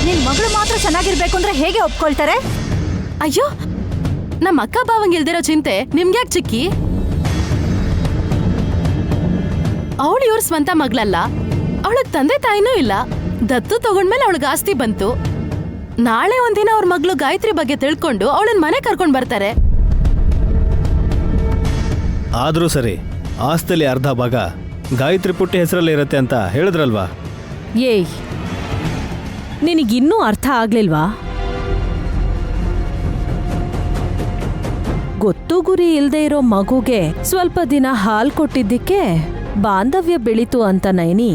ನಿನ್ ಮಗಳು ಮಾತ್ರ ಚೆನ್ನಾಗಿರ್ಬೇಕು ಅಂದ್ರೆ ಹೇಗೆ ಒಪ್ಕೊಳ್ತಾರೆ? ಅಯ್ಯೋ, ನಮ್ಮ ಅಕ್ಕ ಬಾವಂಗ್ ಇಲ್ದಿರೋ ಚಿಂತೆ ನಿಮ್ಗ್ಯಾಕ್ ಚಿಕ್ಕಿ? ಅವಳು ಇವ್ರ ಸ್ವಂತ ಮಗಳಲ್ಲ, ಅವಳಗ್ ತಂದೆ ತಾಯಿನೂ ಇಲ್ಲ. ದತ್ತು ತಗೊಂಡ್ಮೇಲೆ ಅವಳಿಗೆ ಆಸ್ತಿ ಬಂತು. ನಾಳೆ ಒಂದಿನ ಅವ್ರ ಮಗಳು ಗಾಯತ್ರಿ ಬಗ್ಗೆ ತಿಳ್ಕೊಂಡು ಅವಳನ್ನ ಮನೆ ಕರ್ಕೊಂಡ್ ಬರ್ತಾರೆ. ಆದ್ರೂ ಸರಿ, ಆಸ್ತಿಲಿ ಅರ್ಧ ಭಾಗ ಗಾಯತ್ರಿ ಪುಟ್ಟಿ ಹೆಸರಲ್ಲಿ ಇರತ್ತೆ ಅಂತ ಹೇಳಿದ್ರಲ್ವಾ? ಏಯ್, ನಿನಗಿನ್ನೂ ಅರ್ಥ ಆಗ್ಲಿಲ್ವಾ? ಗೊತ್ತು ಗುರಿ ಇಲ್ದೇ ಇರೋ ಮಗುಗೆ ಸ್ವಲ್ಪ ದಿನ ಹಾಲ್ ಕೊಟ್ಟಿದ್ದಕ್ಕೆ ಬಾಂಧವ್ಯ ಬೆಳೀತು ಅಂತ ನೈನಿ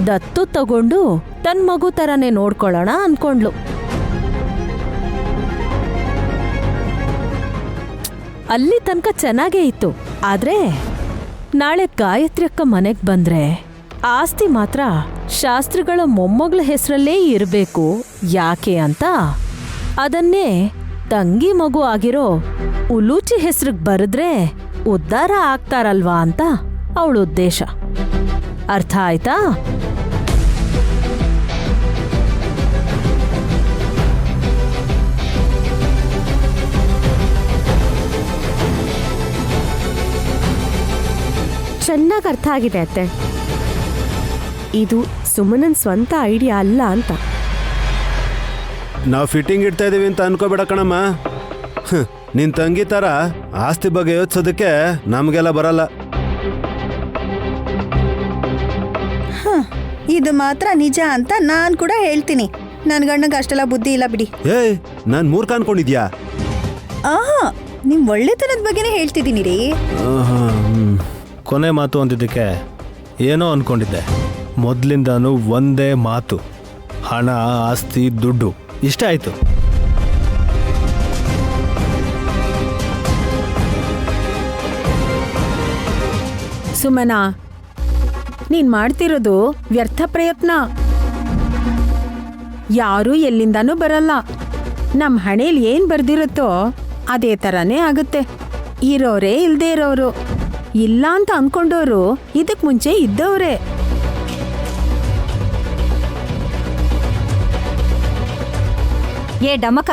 ದತ್ತು ತಗೊಂಡು ತನ್ ಮಗು ತರನೇ ನೋಡ್ಕೊಳ್ಳೋಣ ಅನ್ಕೊಂಡ್ಲು. ಅಲ್ಲಿ ತನಕ ಚೆನ್ನಾಗೇ ಇತ್ತು. ಆದ್ರೆ ನಾಳೆ ಗಾಯತ್ರಿ ಅಕ್ಕ ಮನೆಗ್ ಬಂದ್ರೆ ಆಸ್ತಿ ಮಾತ್ರ ಶಾಸ್ತ್ರಿಗಳ ಮೊಮ್ಮಗಳ ಹೆಸರಲ್ಲೇ ಇರಬೇಕು. ಯಾಕೆ ಅಂತ ಅದನ್ನೇ ತಂಗಿ ಮಗು ಆಗಿರೋ ಉಲೂಚಿ ಹೆಸ್ರಿಗೆ ಬರೆದ್ರೆ ಉದ್ಧಾರ ಆಗ್ತಾರಲ್ವಾ ಅಂತ ಅವಳ ಉದ್ದೇಶ. ಅರ್ಥ ಆಯ್ತಾ? ಚೆನ್ನಾಗಿ ಅರ್ಥ ಆಗಿದೆ ಅತ್ತೆ. ಇದು ಸುಮನನ್ ಸ್ವಂತ ಐಡಿಯಾ ಅಲ್ಲ ಅಂತ. ನಾವು ಫಿಟ್ಟಿಂಗ್ ಇಡ್ತಾ ಇದೀವಿ ಅಂತ ಅನ್ಕೋಬೇಡ ಕಣಮ್ಮ. ನಿನ್ ತಂಗಿ ತರ ಆಸ್ತಿ ಬಗ್ಗೆ ಯೋಚಿಸೋದಕ್ಕೆ ನಮಗೆಲ್ಲ ಬರಲ್ಲ. ಇದು ಮಾತ್ರ ನಿಜ ಅಂತ ನಾನ್ ಕೂಡ ಹೇಳ್ತೀನಿ. ನನ್ ಗಂಡಂಗ ಅಷ್ಟೆಲ್ಲ ಬುದ್ಧಿ ಇಲ್ಲ ಬಿಡಿ. ಏಯ್, ನಾನ್ ಮೂರ್ಖ ಅನ್ಕೊಂಡಿದ್ಯಾ? ಆಹಾ, ನಿಮ್ ಒಳ್ಳೆತನದ ಬಗ್ಗೆನೇ ಹೇಳ್ತಿದ್ದೀನಿ ರೀ. ಕೊನೆ ಮಾತು ಅಂದಿದ್ದಕ್ಕೆ ಏನೋ ಅನ್ಕೊಂಡಿದ್ದೆ. ಮೊದ್ಲಿಂದಾನು ಒಂದೇ ಮಾತು, ಹಣ, ಆಸ್ತಿ, ದುಡ್ಡು ಇಷ್ಟ ಆಯ್ತು. ಸುಮನಾ, ನೀನ್ ಮಾಡ್ತಿರೋದು ವ್ಯರ್ಥ ಪ್ರಯತ್ನ. ಯಾರೂ ಎಲ್ಲಿಂದಾನೂ ಬರಲ್ಲ. ನಮ್ ಹಣೆಯಲ್ಲಿ ಏನ್ ಬರ್ದಿರುತ್ತೋ ಅದೇ ಥರನೇ ಆಗುತ್ತೆ. ಇರೋರೇ ಇಲ್ದೇ ಇರೋರು, ಇಲ್ಲ ಅಂತ ಅನ್ಕೊಂಡೋರು ಇದಕ್ ಮುಂಚೆ ಇದ್ದವ್ರೆ. ಏ ಡಮಕ,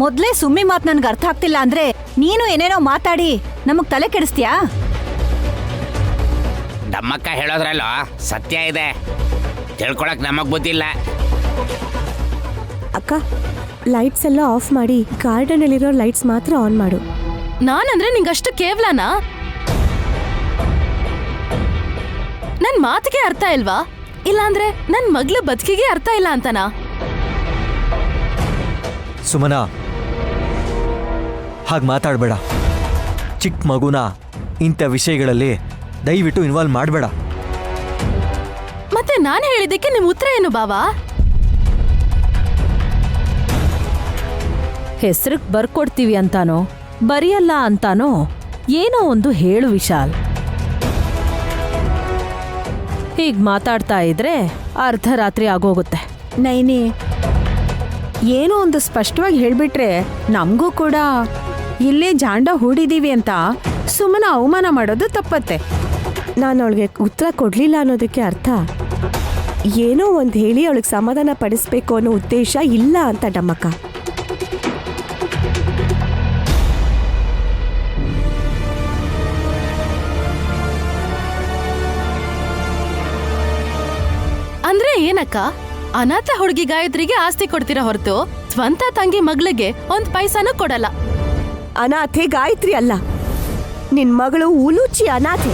ಮೊದ್ಲೇ ಸುಮ್ಮಿ ಮಾತ್ ನನ್ಗೆ ಅರ್ಥ ಆಗ್ತಿಲ್ಲ ಅಂದ್ರೆ ನೀನು ಏನೇನೋ ಮಾತಾಡಿ ನಮಗ್ ತಲೆ ಕೆಡಿಸ್ತೀಯಾ? ಡಮ್ಮಕ್ಕ ಹೇಳೋದ್ರಲ್ಲ ಸತ್ಯ ಇದೆ. ತಿಳ್ಕೊಳಕ್ ನಮಗ್ ಬುದ್ಧಿಲ್ಲ. ಅಕ್ಕ, ಲೈಟ್ಸ್ ಎಲ್ಲ ಆಫ್ ಮಾಡಿ ಗಾರ್ಡನ್ ಅಲ್ಲಿರೋ ಲೈಟ್ಸ್ ಮಾತ್ರ ಆನ್ ಮಾಡು. ನಾನಂದ್ರೆ ನಿಂಗಷ್ಟು ಕೇವಲನಾ? ನನ್ ಮಾತಿಗೆ ಅರ್ಥ ಇಲ್ವಾ? ಇಲ್ಲಾಂದ್ರೆ ನನ್ ಮಗ್ಳ ಬದುಕಿಗೆ ಅರ್ಥ ಇಲ್ಲ ಅಂತನಾ? ಸುಮನಾ, ಹಾಗೆ ಮಾತಾಡಬೇಡ. ಚಿಕ್ಕ ಮಗುನ ಇಂಥ ವಿಷಯಗಳಲ್ಲಿ ದಯವಿಟ್ಟು ಇನ್ವಾಲ್ವ್ ಮಾಡಬೇಡ. ಮತ್ತೆ ನಾನು ಹೇಳಿದ್ದಕ್ಕೆ ನಿಮ್ ಉತ್ತರ ಏನು ಬಾವಾ? ಹೆಸ್ರಿಗೆ ಬರ್ಕೊಡ್ತೀವಿ ಅಂತಾನೋ ಬರಿಯಲ್ಲ ಅಂತಾನೋ ಏನೋ ಒಂದು ಹೇಳು ವಿಶಾಲ್. ಹೀಗ್ ಮಾತಾಡ್ತಾ ಇದ್ರೆ ಅರ್ಧ ರಾತ್ರಿ ಆಗೋಗುತ್ತೆ. ನೈನಿ, ಏನೋ ಒಂದು ಸ್ಪಷ್ಟವಾಗಿ ಹೇಳ್ಬಿಟ್ರೆ ನಮಗೂ ಕೂಡ ಇಲ್ಲೇ ಜಾಂಡ ಹೂಡಿದೀವಿ ಅಂತ ಸುಮ್ಮನೆ ಅವಮಾನ ಮಾಡೋದು ತಪ್ಪತ್ತೆ. ನಾನು ಅವಳಿಗೆ ಉತ್ತರ ಕೊಡ್ಲಿಲ್ಲ ಅನ್ನೋದಕ್ಕೆ ಅರ್ಥ ಏನೋ ಒಂದು ಹೇಳಿ ಅವಳಿಗೆ ಸಮಾಧಾನ ಪಡಿಸ್ಬೇಕು ಅನ್ನೋ ಉದ್ದೇಶ ಇಲ್ಲ ಅಂತ ಡಮ್ಮಕ್ಕ. ಅಂದ್ರೆ ಏನಕ್ಕ? ಅನಾಥ ಹುಡುಗಿ ಗಾಯತ್ರಿಗೆ ಆಸ್ತಿ ಕೊಡ್ತೀರಾ ಹೊರತು ಸ್ವಂತ ತಂಗಿ ಮಗಳಿಗೆ ಒಂದ್ ಪೈಸಾನೂ ಕೊಡಲ್ಲ. ಅನಾಥೆ ಗಾಯತ್ರಿ ಅಲ್ಲ, ನಿನ್ ಮಗಳು ಉಲೂಚಿ ಅನಾಥೆ.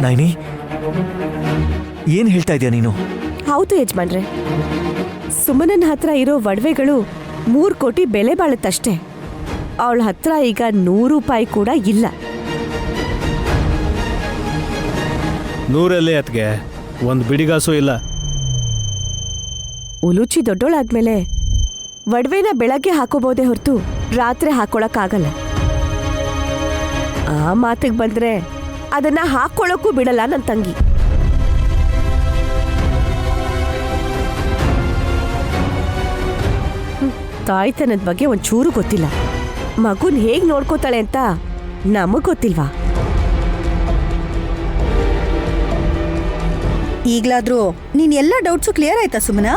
ನೈನಿ, ಏನ್ ಹೇಳ್ತಾ ಇದೀಯ ನೀನು? ಹೌದು ಯಜಮಾನ್ರೆ, ಸುಮನನ್ ಹತ್ರ ಇರೋ ಒಡವೆಗಳು 3 ಕೋಟಿ ಬೆಲೆ ಬಾಳುತ್ತಷ್ಟೇ. ಅವಳ ಹತ್ರ ಈಗ 100 ರೂಪಾಯಿ ಕೂಡ ಇಲ್ಲ. 100 ಅತ್ಗೆ ಒಂದು ಬಿಡಿಗಾಸು ಇಲ್ಲ. ಉಲೂಚಿ ದೊಡ್ಡೋಳಾದ್ಮೇಲೆ ಒಡವೆನ ಬೆಳಗ್ಗೆ ಹಾಕೋಬಹುದೇ ಹೊರತು ರಾತ್ರಿ ಹಾಕೊಳಕ್ಕಾಗಲ್ಲ. ಆ ಮಾತಿಗೆ ಬಂದ್ರೆ ಅದನ್ನ ಹಾಕೊಳ್ಳೋಕ್ಕೂ ಬಿಡಲ್ಲ ನನ್ನ ತಂಗಿ. ತಾಯ್ತನದ ಬಗ್ಗೆ ಒಂಚೂರು ಗೊತ್ತಿಲ್ಲ. ಮಗುನ್ ಹೇಗ್ ನೋಡ್ಕೋತಾಳೆ ಅಂತ ನಮಗ್ ಗೊತ್ತಿಲ್ವಾ? ಈಗ್ಲಾದ್ರೂ ನೀನ್ ಎಲ್ಲ ಡೌಟ್ಸು ಕ್ಲಿಯರ್ ಆಯ್ತಾ ಸುಮನ?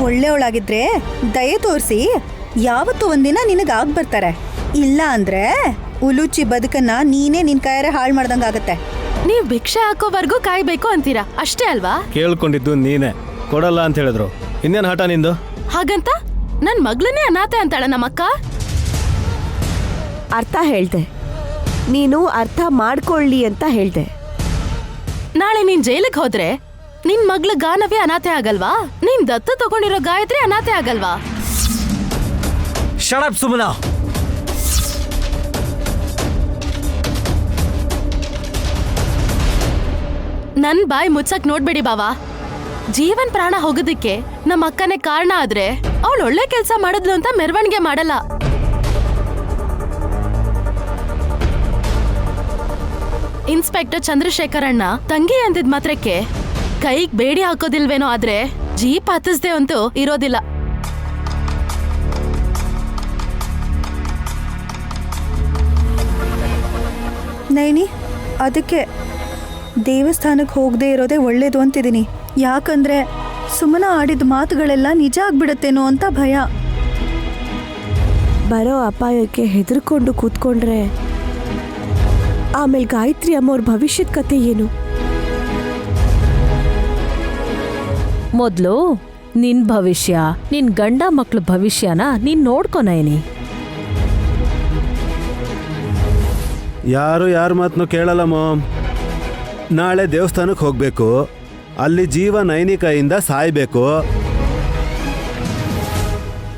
ಒಳ್ಳೆಯವಳಾಗಿದ್ರೆ ದಯೆ ತೋರಿಸಿ ಯಾವತ್ತೂ ಒಂದಿನ ನಿನಗೆ ಆಗ್ ಬರ್ತಾರೆ. ಇಲ್ಲ ಅಂದ್ರೆ ಉಲುಚಿ ಬದುಕನ್ನ ನೀನೇ ನಿನ್ ಕೈಯಾರೆ ಹಾಳು ಮಾಡ್ದಂಗಾಗತ್ತೆ. ನೀವ್ ಭಿಕ್ಷೆ ಹಾಕೋವರೆಗೂ ಕಾಯ್ಬೇಕು ಅಂತೀರಾ ಅಷ್ಟೇ ಅಲ್ವಾ? ಕೇಳ್ಕೊಂಡಿದ್ದು ನೀನೇ, ಕೊಡಲ್ಲ ಅಂತ ಹೇಳಿದ್ರು. ಇನ್ನೇನು ಹಠ ನಿಂದು? ಹಾಗಂತ ನನ್ ಮಗ್ಳನ್ನೇ ಅನಾಥೆ ಅಂತಾಳ ನಮ್ಮಕ್ಕ? ಅರ್ಥ ಹೇಳ್ದೆ, ನೀನು ಅರ್ಥ ಮಾಡ್ಕೊಳ್ಳಿ ಅಂತ ಹೇಳ್ದೆ. ನಾಳೆ ನೀನ್ ಜೈಲಿಗೆ ಹೋದ್ರೆ ನಿನ್ ಮಗ್ಳ ಗಾನವಿ ಅನಾಥೆ ಆಗಲ್ವಾ? ನೀನ್ ದತ್ತು ತಗೊಂಡಿರೋ ಗಾಯತ್ರಿ ಅನಾಥೆ ಆಗಲ್ವಾ? Shut up Sumana. ನನ್ ಬಾಯಿ ಮುಚ್ಚಕ್ ನೋಡ್ಬೇಡಿ ಬಾವಾ. ಜೀವನ್ ಪ್ರಾಣ ಹೋಗೋದಕ್ಕೆ ನಮ್ಮ ಅಕ್ಕನೇ ಕಾರಣ ಆದ್ರೆ ಅವಳು ಒಳ್ಳೆ ಕೆಲ್ಸ ಮಾಡಿದ್ಲು ಅಂತ ಮೆರವಣಿಗೆ ಮಾಡಲ್ಲ. ಇನ್ಸ್ಪೆಕ್ಟರ್ ಚಂದ್ರಶೇಖರ್ ಅಣ್ಣ ತಂಗಿ ಅಂದಿದ್ ಮಾತ್ರಕ್ಕೆ ಕೈಗ್ ಬೇಡಿ ಹಾಕೋದಿಲ್ವೇನೋ, ಆದ್ರೆ ಜೀಪ್ ಹತ್ತಿಸ್ದೆ ಅಂತೂ ಇರೋದಿಲ್ಲ. ನೈನಿ, ಅದಕ್ಕೆ ದೇವಸ್ಥಾನಕ್ಕೆ ಹೋಗದೆ ಇರೋದೇ ಒಳ್ಳೇದು ಅಂತಿದ್ದೀನಿ. ಯಾಕಂದ್ರೆ ಸುಮನ ಆಡಿದ ಮಾತುಗಳೆಲ್ಲ ನಿಜ ಆಗ್ಬಿಡತ್ತೇನೋ ಅಂತ ಭಯ. ಬರೋ ಅಪಾಯಕ್ಕೆ ಹೆದರ್ಕೊಂಡು ಕೂತ್ಕೊಂಡ್ರೆ ಆಮೇಲೆ ಗಾಯತ್ರಿ ಅಮ್ಮವ್ರ ಭವಿಷ್ಯದ ಕತೆ ಏನು? ಮೊದ್ಲು ನಿನ್ ಭವಿಷ್ಯ, ನಿನ್ ಗಂಡ ಮಕ್ಳ ಭವಿಷ್ಯನ ನೀನ್ ನೋಡ್ಕೊ ನಯನಿ. ಯಾರು ಯಾರ ಮಾತನ್ನು ಕೇಳಲ್ಲ ಮಾಮ್. ನಾಳೆ ದೇವಸ್ಥಾನಕ್ಕೆ ಹೋಗಬೇಕು, ಅಲ್ಲಿ ಜೀವ ನೈನಿ ಕೈಯಿಂದ ಸಾಯ್ಬೇಕು,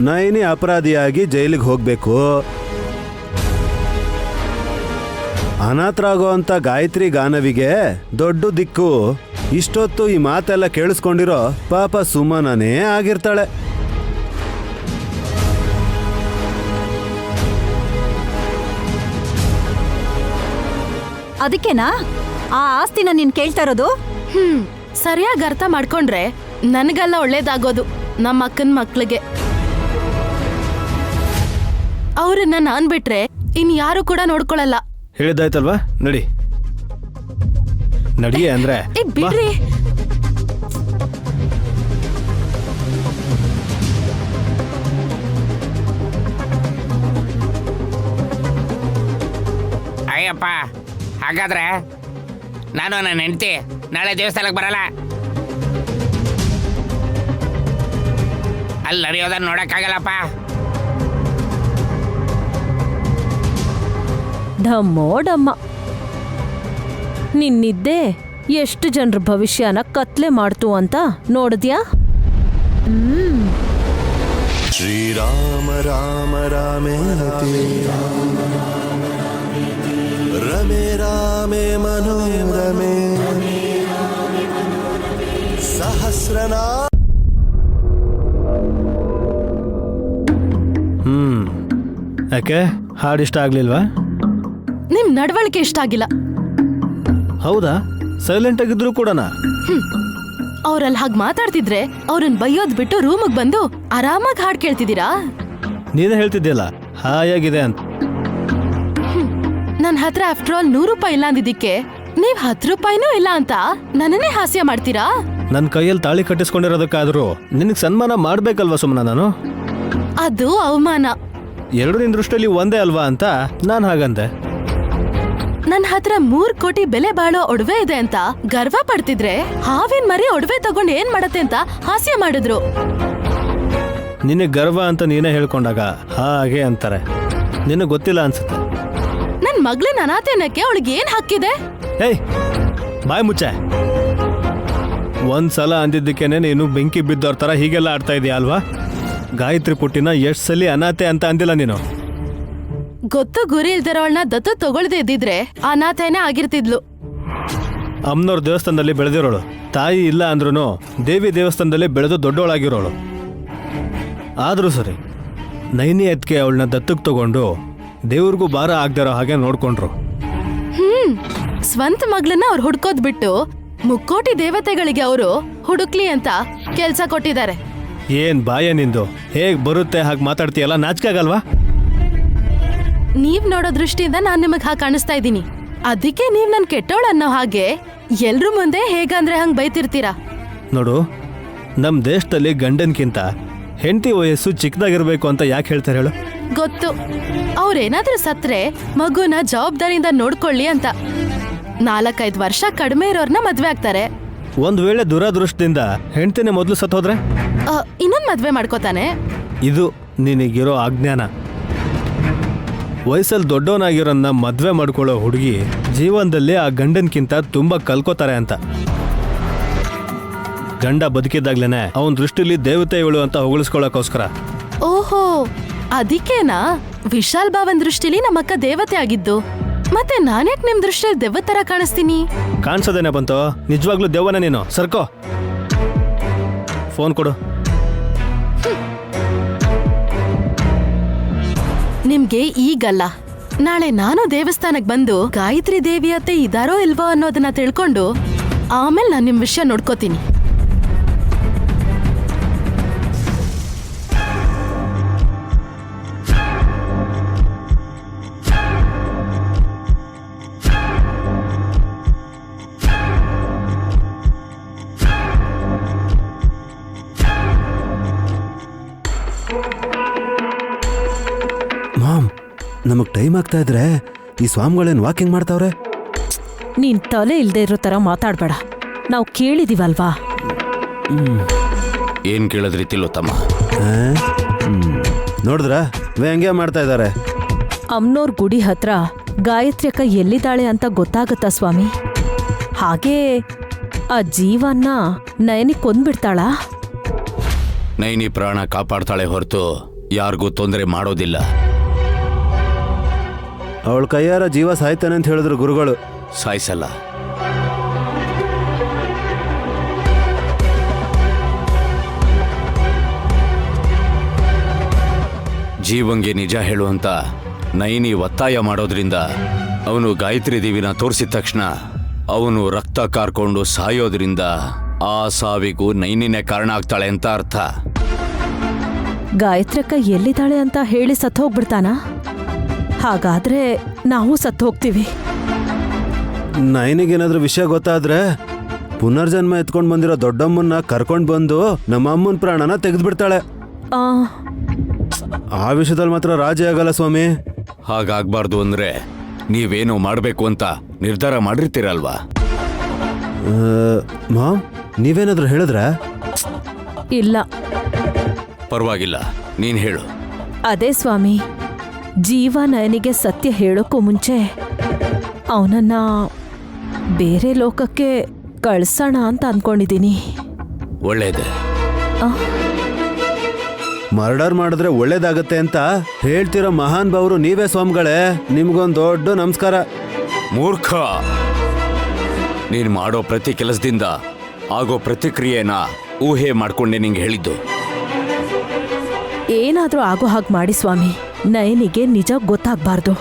ನೈನಿ ಅಪರಾಧಿಯಾಗಿ ಜೈಲಿಗೆ ಹೋಗಬೇಕು. ಅನಾಥರಾಗೋ ಅಂತ ಗಾಯತ್ರಿ ಗಾನವಿಗೆ ದೊಡ್ಡ ದಿಕ್ಕು ಇಷ್ಟೊತ್ತು ಈ ಮಾತೆಲ್ಲ ಕೇಳಿಸ್ಕೊಂಡಿರೋ ಪಾಪ ಸುಮನನೇ ಆಗಿರ್ತಾಳೆ. ಅದಕ್ಕೆನಾ ಆ ಆಸ್ತಿನ ನೀನ್ ಕೇಳ್ತಾ ಇರೋದು? ಸರಿಯಾಗಿ ಅರ್ಥ ಮಾಡ್ಕೊಂಡ್ರೆ ನನಗೆಲ್ಲ ಒಳ್ಳೇದಾಗೋದು, ನಮ್ಮ ಅಕ್ಕನ ಮಕ್ಳಿಗೆ. ಅವ್ರನ್ನ ನಾನ್ ಬಿಟ್ರೆ ಇನ್ ಯಾರು ಕೂಡ ನೋಡ್ಕೊಳಲ್ಲ. ಹೇಳಿದ್ದಾಯ್ತಲ್ವಾ, ನಡಿ ನಡಿಯೇ ಅಂದ್ರೆ ಏ ಬಿಡ್ರಿ. ಅಯ್ಯಪ್ಪ, ಹಾಗಾದ್ರೆ ನಾನು ನನ್ನ ಹೆಂಡತಿ ನಾಳೆ ದೇವಸ್ಥಾನಕ್ಕೆ ಬರಲ್ಲ. ಅಲ್ಲಿ ನಡೆಯೋದನ್ನ ನೋಡಕ್ಕಾಗಲ್ಲಪ್ಪ. ಢಮ್ಮೋ ಡಮ್ಮ, ನಿನ್ನಿದ್ದೆ ಎಷ್ಟು ಜನರ ಭವಿಷ್ಯನ ಕತ್ಲೆ ಮಾಡ್ತು ಅಂತ ನೋಡಿದ್ಯಾ? ಶ್ರೀರಾಮ ರಾಮ ರಾಮೇತಿ ರಮೇ ರಾಮೇ ಮನೋರಮೇ ಸಹಸ್ರನಾ. ಯಾಕೆ ಹಾಡು ಇಷ್ಟ ಆಗ್ಲಿಲ್ವಾ? ನಿಮ್ ನಡವಳಿಕೆ ಇಷ್ಟ ಆಗಿಲ್ಲ. ಹೌದಾ? ಸೈಲೆಂಟ್ ಆಗಿದ್ರು ಕೂಡನಾ? ಅವ್ರಲ್ಲಿ ಹಾಗೆ ಮಾತಾಡ್ತಿದ್ರೆ ಅವ್ರನ್ನ ಬೈಯೋದ್ ಬಿಟ್ಟು ರೂಮಿಗೆ ಬಂದು ಆರಾಮಾಗಿ ಹಾಡ್ ಕೇಳ್ತಿದ್ದೀರಾ? ನೀನೇ ಹೇಳ್ತಿದ್ಯಲ್ಲ ಹಾಯಾಗಿದೆ ಅಂತ. ನನ್ ಹತ್ರ ಆಫ್ಟರ್ ಆಲ್ 100 ರೂಪಾಯಿ ಇಲ್ಲ ಅಂದಿದ್ದಕ್ಕೆ ನೀವ್ 10 ರೂಪಾಯಿನೂ ಇಲ್ಲ ಅಂತ ನನ್ನನ್ನೇ ಹಾಸ್ಯ ಮಾಡ್ತೀರಾ? ನನ್ನ ಕೈಯಲ್ಲಿ ತಾಳಿ ಕಟ್ಟಿಸ್ಕೊಂಡಿರೋದಕ್ಕಾದ್ರೂ ನಿನಗೆ ಸನ್ಮಾನ ಮಾಡ್ಬೇಕಲ್ವಾ ಸುಮ್ಮನ ನಾನು? ಅದು ಅವಮಾನ. ಎರಡು ನಿನ್ ದೃಷ್ಟಿಯಲ್ಲಿ ಒಂದೇ ಅಲ್ವಾ ಅಂತ ನಾನು ಹಾಗಂದೆ. ನನ್ ಹತ್ರ 3 ಕೋಟಿ ಬೆಲೆ ಬಾಳೋ ಒಡವೆ ಇದೆ ಅಂತ ಗರ್ವ ಪಡ್ತಿದ್ರೆ ಹಾವಿನ ಮರಿ ಒಡವೆ ತಗೊಂಡ್ ಏನ್ ಮಾಡತ್ತೆ ಅಂತ ಹಾಸ್ಯ ಮಾಡಿದ್ರು. ನಿನಗೆ ಗರ್ವ ಅಂತ ನೀನೇ ಹೇಳ್ಕೊಂಡಾಗ ಹಾಗೆ ಅಂತಾರೆ. ನಿನಗೆ ಗೊತ್ತಿಲ್ಲ ಅನ್ಸುತ್ತೆ. ನನ್ ಮಗ್ಳನ್ನ ಅನಾಥೇನಕ್ಕೆ ಅವಳಿಗೆ ಏನ್ ಹಕ್ಕಿದೆ? ಏಯ್ ಬಾಯ್ ಮುಚ್ಚೆ. ಒಂದ್ಸಲ ಅಂದಿದ್ದಕ್ಕೇನೆ ನೀನು ಬೆಂಕಿ ಬಿದ್ದವ್ರ ತರ ಹೀಗೆಲ್ಲ ಆಡ್ತಾ ಇದೀಯ ಅಲ್ವಾ? ಗಾಯತ್ರಿ ಪುಟ್ಟಿನ ಎಷ್ಟ್ ಸಲಿ ಅನಾಥೆ ಅಂತ ಅಂದಿಲ್ಲ ನೀನು? ಗೊತ್ತು ಗುರಿ ಇಲ್ದಿರೋಳ್ನ ದತ್ತು ತಗೊಳ್ದೇ ಇದ್ದಿದ್ರೆ ಅನಾಥೇನೆ ಆಗಿರ್ತಿದ್ಲು. ಅಮ್ಮನವ್ರ ದೇವಸ್ಥಾನದಲ್ಲಿ ಬೆಳೆದಿರೋಳು, ತಾಯಿ ಇಲ್ಲ ಅಂದ್ರೂ ದೇವಿ ದೇವಸ್ಥಾನದಲ್ಲಿ ಬೆಳೆದು ದೊಡ್ಡವಳಾಗಿರೋಳು. ಆದ್ರೂ ಸರಿ, ನೈನಿ ಅದಕ್ಕೆ ಅವಳನ್ನ ದತ್ತಕ್ಕೆ ತಗೊಂಡು ದೇವ್ರಿಗೂ ಭಾರ ಆಗದಿರೋ ಹಾಗೆ ನೋಡ್ಕೊಂಡ್ರು. ಸ್ವಂತ ಮಗಳನ್ನ ಅವ್ರು ಹುಡ್ಕೋದ್ ಬಿಟ್ಟು 3 ಕೋಟಿ ದೇವತೆಗಳಿಗೆ ಅವರು ಹುಡುಕ್ಲಿ ಅಂತ ಕೆಲ್ಸ ಕೊಟ್ಟಿದ್ದಾರೆ. ಏನ್ ಬಾಯ ನಿಂದು ಹೇಗ್ ಬರುತ್ತೆ ಹಾಗೆ ಮಾತಾಡ್ತೀಯಲ್ಲ, ನಾಚಿಕೆ ಆಗಲ್ವಾ? ನೀವ್ ನೋಡೋ ದೃಷ್ಟಿಯಿಂದ ನಾನ್ ನಿಮಗ್ ಹಾಗೆ ಕಾಣಿಸ್ತಾ ಇದ್ದೀನಿ. ಅದಕ್ಕೆ ನೀವ್ ನನ್ ಕೆಟ್ಟೋಳ್ ಅನ್ನೋ ಹಾಗೆ ಎಲ್ರೂ ಮುಂದೆ ಹೇಗಂದ್ರೆ ಹಂಗ್ ಬೈತಿರ್ತೀರಾ. ನೋಡು, ನಮ್ಮ ದೇಶದಲ್ಲಿ ಗಂಡನ್ಕಿಂತ ಹೆಂಡತಿ ವಯಸ್ಸು ಚಿಕ್ಕದಾಗಿರ್ಬೇಕು ಅಂತ ಯಾಕೆ ಹೇಳ್ತಾರೆ ಹೇಳು? ಗೊತ್ತು, ಅವ್ರೇನಾದ್ರೂ ಸತ್ರೆ ಮಗುನ ಜವಾಬ್ದಾರಿಯಿಂದ ನೋಡ್ಕೊಳ್ಳಿ ಅಂತ. 4-5 ವರ್ಷ ಕಡಿಮೆ ಇರೋರ್ನ ಮದ್ವೆ ಆಗ್ತಾರೆ. ಒಂದ್ ವೇಳೆ ದುರಾದೃಷ್ಟದಿಂದ ಹೆಂಡತಿನೇ ಮೊದಲು ಸತ್ತೋದ್ರೆ ಇನ್ನೊಂದ್ ಮದ್ವೆ ಮಾಡ್ಕೋತಾನೆ. ಇದು ನಿನಗಿರೋ ಅಜ್ಞಾನ. ವಯಸ್ಸಲ್ಲಿ ದೊಡ್ಡವನಾಗಿರೋನ್ನ ಮದ್ವೆ ಮಾಡ್ಕೊಳ್ಳೋ ಹುಡುಗಿ ಜೀವನದಲ್ಲಿ ಆ ಗಂಡನ್ಕಿಂತ ತುಂಬಾ ಕಲ್ಕೋತಾರೆ ಅಂತ. ಗಂಡ ಬದುಕಿದ್ದಾಗ್ಲೇನೆ ಅವನ ದೃಷ್ಟಿಲಿ ದೇವತೆ ಇವಳು ಅಂತ ಹೊಗಳಿಸ್ಕೊಳ್ಳೋಕೋಸ್ಕರ. ಓಹೋ, ಅದಕ್ಕೇನಾ ವಿಶಾಲ್ ಬಾವನ್ ದೃಷ್ಟಿಲಿ ನಮ್ಮಕ್ಕ ದೇವತೆ ಆಗಿದ್ದು? ಮತ್ತೆ ನಾನ್ಯಾಕ್ ನಿಮ್ ದೃಷ್ಟಿಯಲ್ಲಿ ದೆವ್ವ ತರ ಕಾಣಿಸ್ತೀನಿ? ಕಾಣಿಸೋದೇನೆ ಬಂತು, ನಿಜವಾಗ್ಲೂ ದೆವ್ವನ ನೀನು. ಸರ್ಕೋ, ಫೋನ್ ಕೊಡು. ನಿಮ್ಗೆ ಈಗಲ್ಲ, ನಾಳೆ ನಾನು ದೇವಸ್ಥಾನಕ್ ಬಂದು ಗಾಯತ್ರಿ ದೇವಿಯತ್ತೆ ಇದಾರೋ ಇಲ್ವೋ ಅನ್ನೋದನ್ನ ತಿಳ್ಕೊಂಡು ಆಮೇಲೆ ನಾನು ನಿಮ್ ವಿಷಯ ನೋಡ್ಕೋತೀನಿ. ಮಾಮ್, ನಮಗ್ ಟೈಮ್ ಆಗ್ತಾ ಇದ್ರೆ ಈ ಸ್ವಾಮಿಗಳೇನು ವಾಕಿಂಗ್ ಮಾಡ್ತಾವ್ರೆ? ನೀನ್ ತಲೆ ಇಲ್ದೇ ಇರೋ ತರ ಮಾತಾಡ್ಬೇಡ, ನಾವು ಕೇಳಿದೀವಲ್ವಾ. ಏನ್ ಕೇಳಿದ್ರಿ ತಿಲೋತ್ತಮ? ನೋಡಿದ್ರ ವ್ಯಂಗ್ಯ ಮಾಡ್ತಾ ಇದ್ದಾರೆ. ಅಮ್ನೋರ್ ಗುಡಿ ಹತ್ರ ಗಾಯತ್ರಿ ಅಕ್ಕ ಎಲ್ಲಿದ್ದಾಳೆ ಅಂತ ಗೊತ್ತಾಗತ್ತಾ ಸ್ವಾಮಿ? ಹಾಗೇ ಆ ಜೀವನ್ನ ನಯನಿ ಕೊಂದ್ಬಿಡ್ತಾಳಾ? ನೈನಿ ಪ್ರಾಣ ಕಾಪಾಡ್ತಾಳೆ ಹೊರತು ಯಾರಿಗೂ ತೊಂದರೆ ಮಾಡೋದಿಲ್ಲ. ಅವಳ ಕೈಯಾರ ಜೀವ ಸಾಯ್ತಾನೆ ಅಂತ ಹೇಳಿದ್ರು ಗುರುಗಳು. ಸಾಯಿಸಲ್ಲ. ಜೀವಂಗೆ ನಿಜ ಹೇಳುವಂತ ನೈನಿ ಒತ್ತಾಯ ಮಾಡೋದ್ರಿಂದ ಅವನು ಗಾಯತ್ರಿ ದೇವಿನ ತೋರಿಸಿದ ತಕ್ಷಣ ಅವನು ರಕ್ತ ಕಾರ್ಕೊಂಡು ಸಾಯೋದ್ರಿಂದ ಆ ಸಾವಿಗೂ ನೈನಿನೇ ಕಾರಣ ಆಗ್ತಾಳೆ ಅಂತ ಅರ್ಥ. ಗಾಯತ್ರಿ ಅಕ್ಕ ಎಲ್ಲಿದ್ದಾಳೆ ಅಂತ ಹೇಳಿ ಸತ್ತು ಹೋಗ್ಬಿಡ್ತಾನ? ಹಾಗಾದ್ರೆ ನಾವು ಸತ್ತು ಹೋಗ್ತೀವಿ. ನೈನಿಗೇನಾದ್ರೂ ವಿಷಯ ಗೊತ್ತಾದ್ರೆ ಪುನರ್ಜನ್ಮ ಎತ್ಕೊಂಡ್ ಬಂದಿರೋ ದೊಡ್ಡಮ್ಮನ್ನ ಕರ್ಕೊಂಡ್ ಬಂದು ನಮ್ಮ ಅಮ್ಮನ ಪ್ರಾಣನ ತೆಗೆದ್ಬಿಡ್ತಾಳೆ. ಆ ವಿಷಯದಲ್ಲಿ ಮಾತ್ರ ರಾಜಿ ಆಗಲ್ಲ ಸ್ವಾಮಿ. ಹಾಗಾಗ್ಬಾರ್ದು ಅಂದ್ರೆ ನೀವೇನೋ ಮಾಡ್ಬೇಕು ಅಂತ ನಿರ್ಧಾರ ಮಾಡಿರ್ತೀರಲ್ವಾ? ಮಾಮ್, ನೀವೇನಾದ್ರೂ ಹೇಳಿದ್ರ? ಇಲ್ಲ. ಪರವಾಗಿಲ್ಲ, ನೀನ್ ಹೇಳು. ಅದೇ ಸ್ವಾಮಿ, ಜೀವ ನಯನಿಗೆ ಸತ್ಯ ಹೇಳೋಕ್ಕೂ ಮುಂಚೆ ಅವನನ್ನ ಬೇರೆ ಲೋಕಕ್ಕೆ ಕಳ್ಸೋಣ ಅಂತ ಅನ್ಕೊಂಡಿದ್ದೀನಿ. ಒಳ್ಳೇದೆ. ಮರ್ಡರ್ ಮಾಡಿದ್ರೆ ಒಳ್ಳೇದಾಗತ್ತೆ ಅಂತ ಹೇಳ್ತಿರೋ ಮಹಾನ್ ಭಾವರು ನೀವೇ ಸ್ವಾಮಿಗಳೇ. ನಿಮ್ಗೊಂದು ದೊಡ್ಡ ನಮಸ್ಕಾರ. ಮೂರ್ಖ, ನೀನ್ ಮಾಡೋ ಪ್ರತಿ ಕೆಲಸದಿಂದ ಆಗೋ ಪ್ರತಿಕ್ರಿಯೆನ ಊಹೆ ಮಾಡ್ಕೊಂಡೆ ನಿಂಗೆ ಹೇಳಿದ್ದು. ಏನಾದ್ರೂ ಆಗೋ ಹಾಗೆ ಮಾಡಿ ಸ್ವಾಮಿ, ನಯನಿಗೆ ನಿಜ ಗೊತ್ತಾಗ್ಬಾರ್ದು.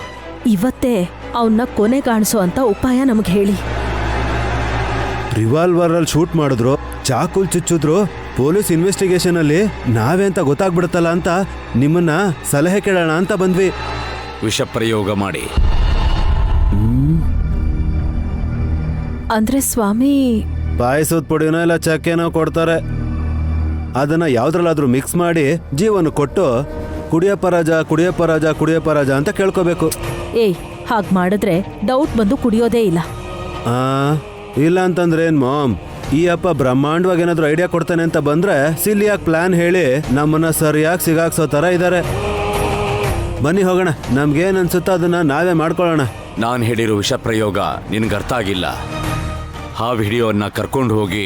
ಇವತ್ತೇ ಅವನ್ನ ಕೊನೆಗಾಣಿಸೋ ಅಂತ ಉಪಾಯ ನಮಗೆ ಹೇಳಿ. ರಿವಾಲ್ವರ್ ಅಲ್ಲಿ ಶೂಟ್ ಮಾಡಿದ್ರು, ಚಾಕುಲ್ ಚುಚ್ಚಿದ್ರು, ಪೊಲೀಸ್ ಇನ್ವೆಸ್ಟಿಗೇಷನ್ ಅಲ್ಲಿ ನಾವೇ ಅಂತ ಗೊತ್ತಾಗ್ಬಿಡುತ್ತಲ್ಲ ಅಂತ ನಿಮ್ಮನ್ನ ಸಲಹೆ ಕೇಳೋಣ ಅಂತ ಬಂದ್ವಿ. ವಿಷ ಪ್ರಯೋಗ ಮಾಡಿ. ಅಂದ್ರೆ ಸ್ವಾಮಿ, ಪಾಯಸದ ಪುಡಿನೋ ಇಲ್ಲ ಚಕ್ಕೆನೋ ಕೊಡ್ತಾರೆ. ಅದನ್ನ ಯಾವ್ದ್ರಲ್ಲಾದ್ರೂ ಮಿಕ್ಸ್ ಮಾಡಿ ಜೀವನ ಕೊಟ್ಟು ಕುಡಿಯಪ್ಪ ರಾಜ ಕುಡಿಯಪ್ಪ ರಾಜ ಕುಡಿಯಪ್ಪ ರಾಜ ಅಂತ ಕೇಳ್ಕೋಬೇಕು. ಏಯ್, ಹಾಗೆ ಮಾಡಿದ್ರೆ ಡೌಟ್ ಬಂದು ಕುಡಿಯೋದೇ ಇಲ್ಲ. ಇಲ್ಲ ಅಂತಂದ್ರೆ ಏನ್ ಮಾಮ್, ಈ ಅಪ್ಪ ಬ್ರಹ್ಮಾಂಡವಾಗಿ ಏನಾದ್ರು ಐಡಿಯಾ ಕೊಡ್ತಾನೆ ಅಂತ ಬಂದ್ರೆ ಸಿಲಿಯಾಗಿ ಪ್ಲಾನ್ ಹೇಳಿ ನಮ್ಮನ್ನ ಸರಿಯಾಗಿ ಸಿಗಾಕ್ಸೋ ತರ ಇದ್ದಾರೆ. ಬನ್ನಿ ಹೋಗೋಣ, ನಮ್ಗೇನ್ ಅನ್ಸುತ್ತೋ ಅದನ್ನ ನಾವೇ ಮಾಡ್ಕೊಳ್ಳೋಣ. ನಾನು ಹೇಳಿರೋ ವಿಷ ಪ್ರಯೋಗ ನಿನ್ಗೆ ಅರ್ಥ ಆಗಿಲ್ಲ. ಆ ವಿಡಿಯೋನ್ನ ಕರ್ಕೊಂಡು ಹೋಗಿ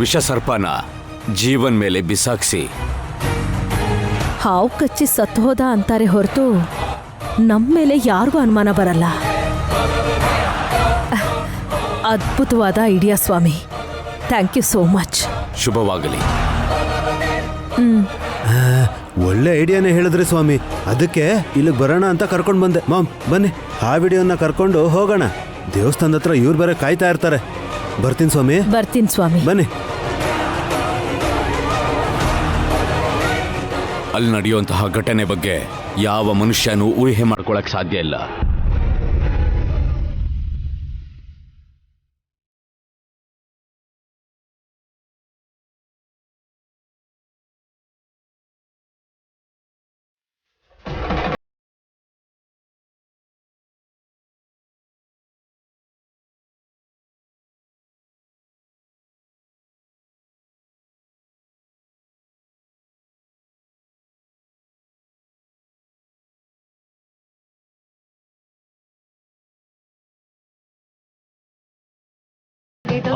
ವಿಷ ಸರ್ಪನ ಜೀವನ್ ಮೇಲೆ ಬಿಸಾಕ್ಸಿ. ಹಾವು ಕಚ್ಚಿ ಸತ್ತು ಹೋದ ಅಂತಾರೆ ಹೊರತು ನಮ್ಮ ಮೇಲೆ ಯಾರಿಗೂ ಅನುಮಾನ ಬರಲ್ಲ. ಅದ್ಭುತವಾದ ಐಡಿಯಾ ಸ್ವಾಮಿ, ಥ್ಯಾಂಕ್ ಯು ಸೋ ಮಚ್. ಶುಭವಾಗಲಿ. ಒಳ್ಳೆ ಐಡಿಯಾನೇ ಹೇಳಿದ್ರಿ ಸ್ವಾಮಿ, ಅದಕ್ಕೆ ಇಲ್ಲಿಗೆ ಬರೋಣ ಅಂತ ಕರ್ಕೊಂಡು ಬಂದೆ. ಮಾಮ್ ಬನ್ನಿ, ಆ ವಿಡಿಯೋನ ಕರ್ಕೊಂಡು ಹೋಗೋಣ. ದೇವಸ್ಥಾನದ ಹತ್ರ ಇವ್ರು ಬೇರೆ ಕಾಯ್ತಾ ಇರ್ತಾರೆ. ಬರ್ತೀನಿ ಸ್ವಾಮಿ. ಬರ್ತೀನಿ ಸ್ವಾಮಿ. ಬನ್ನಿ. ಅಲ್ಲಿ ನಡೆಯುವಂತಹ ಘಟನೆ ಬಗ್ಗೆ ಯಾವ ಮನುಷ್ಯನೂ ಊಹೆ ಮಾಡ್ಕೊಳಕ್ ಸಾಧ್ಯ ಇಲ್ಲ.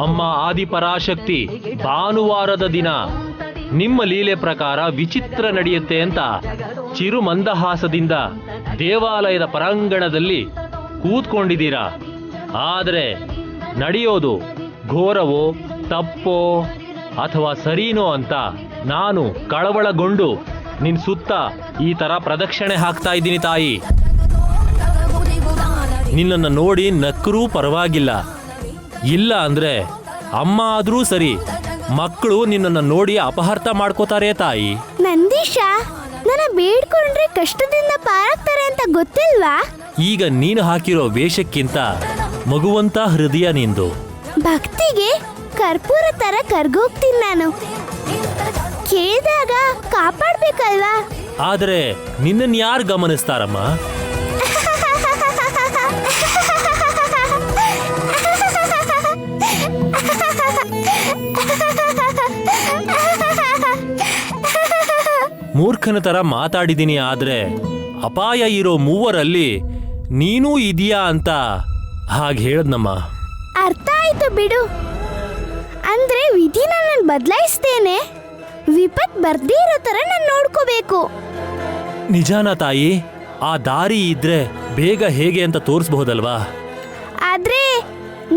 ಅಮ್ಮ ಆದಿಪರಾಶಕ್ತಿ, ಭಾನುವಾರದ ದಿನ ನಿಮ್ಮ ಲೀಲೆ ಪ್ರಕಾರ ವಿಚಿತ್ರ ನಡೆಯುತ್ತೆ ಅಂತ ಚಿರು ಮಂದಹಾಸದಿಂದ ದೇವಾಲಯದ ಪರಾಂಗಣದಲ್ಲಿ ಕೂತ್ಕೊಂಡಿದ್ದೀರಾ. ಆದರೆ ನಡೆಯೋದು ಘೋರವೋ ತಪ್ಪೋ ಅಥವಾ ಸರಿನೋ ಅಂತ ನಾನು ಕಳವಳಗೊಂಡು ನಿನ್ ಸುತ್ತ ಈ ತರ ಪ್ರದಕ್ಷಿಣೆ ಹಾಕ್ತಾ ಇದ್ದೀನಿ ತಾಯಿ. ನಿನ್ನನ್ನು ನೋಡಿ ನಕ್ಕರೂ ಪರವಾಗಿಲ್ಲ, ಇಲ್ಲ ಅಂದ್ರೆ ಅಮ್ಮ ಆದ್ರೂ ಸರಿ, ಮಕ್ಕಳು ನಿನ್ನನ್ನು ನೋಡಿ ಅಪಹರ್ಥ ಮಾಡ್ಕೋತಾರೆ ತಾಯಿ. ನಂದೀಶ, ನನ್ನ ಬೇಡ್ಕೊಂಡ್ರೆ ಕಷ್ಟದಿಂದ ಪಾರಾಗ್ತಾರೆ ಅಂತ ಗೊತ್ತಿಲ್ವಾ? ಈಗ ನೀನು ಹಾಕಿರೋ ವೇಷಕ್ಕಿಂತ ಮಗುವಂತ ಹೃದಯ ನಿಂದು. ಭಕ್ತಿಗೆ ಕರ್ಪೂರ ತರ ಕರ್ಗೋಗ್ತೀನಿ ನಾನು. ಕೇಳಿದಾಗ ಕಾಪಾಡ್ಬೇಕಲ್ವಾ? ಆದ್ರೆ ನಿನ್ನನ್ನು ಯಾರು ಗಮನಿಸ್ತಾರಮ್ಮ? ಮೂರ್ಖನ ತರ ಮಾತಾಡಿದೀನಿ, ಆದ್ರೆ ಅಪಾಯ ಇರೋ ಮೂವರಲ್ಲಿ ನೀನೂ ಇದೆಯಾ ಅಂತ ಹಾಗೆ ಹೇಳದ್ನಮ್ಮ. ಅರ್ಥ ಆಯ್ತು ಬಿಡು. ಅಂದ್ರೆ ವಿಧಿನ ನಾನು ಬದಲಾಯಿಸ್ತೇನೆ. ವಿಪತ್ ಬರ್ದೇ ಇರೋ ತರ ನಾನು ನೋಡ್ಕೋಬೇಕು. ನಿಜಾನ ತಾಯಿ? ಆ ದಾರಿ ಇದ್ರೆ ಬೇಗ ಹೇಗೆ ಅಂತ ತೋರಿಸಬಹುದಲ್ವಾ? ಆದ್ರೆ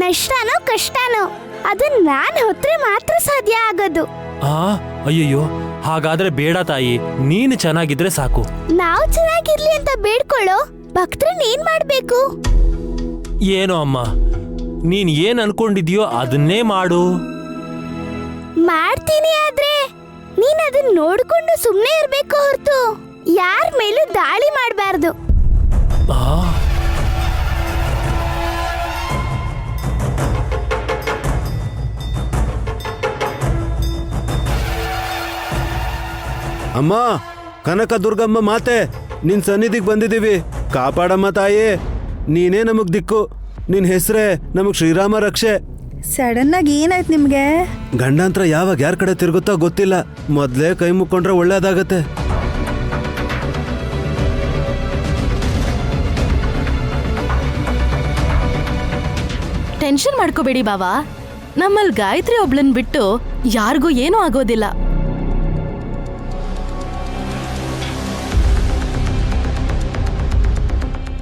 ನಷ್ಟನೋ ಕಷ್ಟನೋ ಅದನ್ನ ನಾನು ಹೊತ್ರೆ ಮಾತ್ರ ಸಾಧ್ಯ ಆಗೋದು. ಅಯ್ಯಯ್ಯೋ, ಹಾಗಾದ್ರೆ ಬೇಡ ತಾಯಿ, ನೀನು ಚೆನ್ನಾಗಿದ್ರೆ ಸಾಕು. ನಾವು ಚೆನ್ನಾಗಿರ್ಲಿ ಅಂತ ಬೇಡ್ಕೊಳ್ಳೋ ಭಕ್ತರನ್ನ ಏನ್ ಮಾಡ್ಬೇಕು? ಏನೋ ಅಮ್ಮ, ನೀನ್ ಏನ್ ಅನ್ಕೊಂಡಿದ್ಯೋ ಅದನ್ನೇ ಮಾಡು. ಮಾಡ್ತೀನಿ, ಆದ್ರೆ ನೀನ್ ಅದನ್ನ ನೋಡ್ಕೊಂಡು ಸುಮ್ನೆ ಇರ್ಬೇಕು ಹೊರತು ಯಾರ ಮೇಲೂ ದಾಳಿ ಮಾಡಬಾರ್ದು. ಅಮ್ಮ, ಕನಕ ದುರ್ಗಮ್ಮ ಮಾತೆ, ನಿನ್ ಸನ್ನಿಧಿಗೆ ಬಂದಿದ್ದೀವಿ. ಕಾಪಾಡಮ್ಮ ತಾಯಿ, ನೀನೇ ನಮಗ್ ದಿಕ್ಕು. ನಿನ್ ಹೆಸರೇ ನಮಗ್ ಶ್ರೀರಾಮ ರಕ್ಷೆ. ಸಡನ್ ಆಗಿ ಏನಾಯ್ತು ನಿಮ್ಗೆ? ಗಂಡಾಂತರ ಯಾವಾಗ ಯಾರ ಕಡೆ ತಿರುಗುತ್ತೋ ಗೊತ್ತಿಲ್ಲ. ಮೊದ್ಲೇ ಕೈ ಮುಕ್ಕೊಂಡ್ರೆ ಒಳ್ಳೇದಾಗತ್ತೆ. ಟೆನ್ಷನ್ ಮಾಡ್ಕೋಬೇಡಿ ಬಾವಾ, ನಮ್ಮಲ್ಲಿ ಗಾಯತ್ರಿ ಒಬ್ಳನ್ ಬಿಟ್ಟು ಯಾರಿಗೂ ಏನೂ ಆಗೋದಿಲ್ಲ.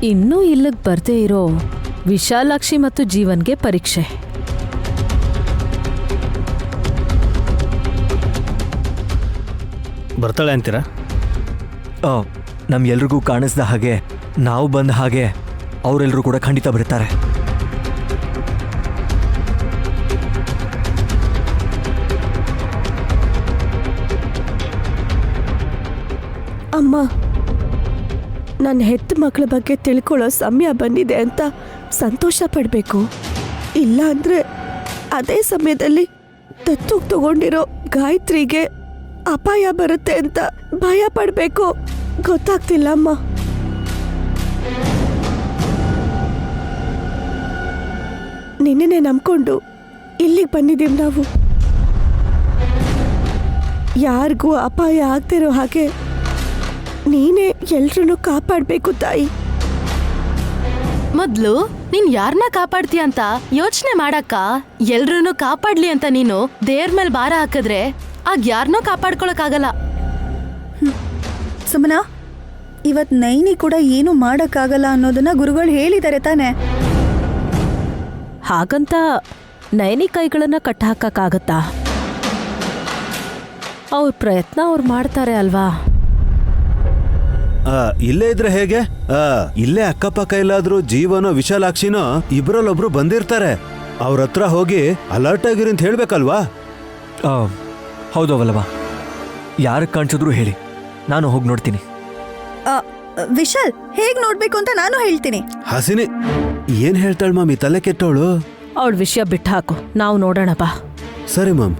ಇನ್ನೂ ಇಲ್ಲಿಗೆ ಬರ್ದೇ ಇರೋ ವಿಶಾಲಾಕ್ಷಿ ಮತ್ತು ಜೀವನ್ಗೆ ಪರೀಕ್ಷೆ. ಬರ್ತಾಳೆ ಅಂತೀರಾ? ನಮ್ಗೆಲ್ರಿಗೂ ಕಾಣಿಸ್ದ ಹಾಗೆ, ನಾವು ಬಂದ ಹಾಗೆ ಅವರೆಲ್ಲರೂ ಕೂಡ ಖಂಡಿತ ಬರ್ತಾರೆ. ಅಮ್ಮ, ನನ್ನ ಹೆತ್ತ ಮಕ್ಕಳ ಬಗ್ಗೆ ತಿಳ್ಕೊಳ್ಳೋ ಸಮಯ ಬಂದಿದೆ ಅಂತ ಸಂತೋಷ ಪಡಬೇಕು. ಇಲ್ಲ ಅಂದ್ರೆ ಅದೇ ಸಮಯದಲ್ಲಿ ದತ್ತು ತಗೊಂಡಿರೋ ಗಾಯತ್ರಿಗೆ ಅಪಾಯ ಬರುತ್ತೆ ಅಂತ ಭಯ ಪಡಬೇಕು. ಗೊತ್ತಾಗ್ತಿಲ್ಲ ಅಮ್ಮ. ನಿನ್ನೆ ನಂಬ್ಕೊಂಡು ಇಲ್ಲಿಗೆ ಬಂದಿದ್ದೀವಿ ನಾವು. ಯಾರಿಗೂ ಅಪಾಯ ಆಗ್ತಿರೋ ಹಾಗೆ ನೀನೇ ಎಲ್ರನ್ನೂ ಕಾಪಾಡಬೇಕು ತಾಯಿ. ಮೊದ್ಲು ನೀನ್ ಯಾರನ್ನ ಕಾಪಾಡ್ತೀಯ ಅಂತ ಯೋಚನೆ ಮಾಡಕ್ಕ. ಎಲ್ರನ್ನೂ ಕಾಪಾಡ್ಲಿ ಅಂತ ನೀನು ದೇವ್ರ ಮೇಲೆ ಭಾರ ಹಾಕಿದ್ರೆ ಆಗ ಯಾರನ್ನೂ ಕಾಪಾಡ್ಕೊಳಕ್ಕಾಗಲ್ಲ. ಸುಮನ, ಇವತ್ ನೈನಿ ಕೂಡ ಏನು ಮಾಡಕ್ಕಾಗಲ್ಲ ಅನ್ನೋದನ್ನ ಗುರುಗಳು ಹೇಳಿದ್ದಾರೆ ತಾನೆ. ಹಾಗಂತ ನೈನಿ ಕೈಗಳನ್ನ ಕಟ್ಟಾಕಕ್ಕಾಗತ್ತಾ? ಅವ್ರ ಪ್ರಯತ್ನ ಅವ್ರು ಮಾಡ್ತಾರೆ ಅಲ್ವಾ? ಇಲ್ಲೇ ಇದ್ರೆ ಹೇಗೆ? ಇಲ್ಲೇ ಅಕ್ಕಪಕ್ಕ ಇಲ್ಲಾದ್ರೂ ಜೀವನೋ ವಿಶಾಲಾಕ್ಷಿನೋ ಇಬ್ರಲ್ಲೊಬ್ರು ಬಂದಿರ್ತಾರೆ. ಅವ್ರ ಹತ್ರ ಹೋಗಿ ಅಲರ್ಟ್ ಆಗಿರಿ ಅಂತ ಹೇಳ್ಬೇಕಲ್ವಾ? ಹೌದವಲ್ಲವಾ, ಯಾರಿಗೆ ಕಾಣಿಸಿದ್ರು ಹೇಳಿ, ನಾನು ಹೋಗಿ ನೋಡ್ತೀನಿ. ಆ, ವಿಶಾಲ್ ಹೇಗ್ ನೋಡ್ಬೇಕು ಅಂತ ನಾನು ಹೇಳ್ತೀನಿ. ಹಸಿನಿ ಏನ್ ಹೇಳ್ತಾಳ ಮಾಮ್, ಈ ತಲೆ ಕೆಟ್ಟವಳು. ಅವಳ ವಿಷಯ ಬಿಟ್ಟು ಹಾಕು, ನಾವು ನೋಡೋಣ ಬಾ. ಸರಿ ಮಾಮ್.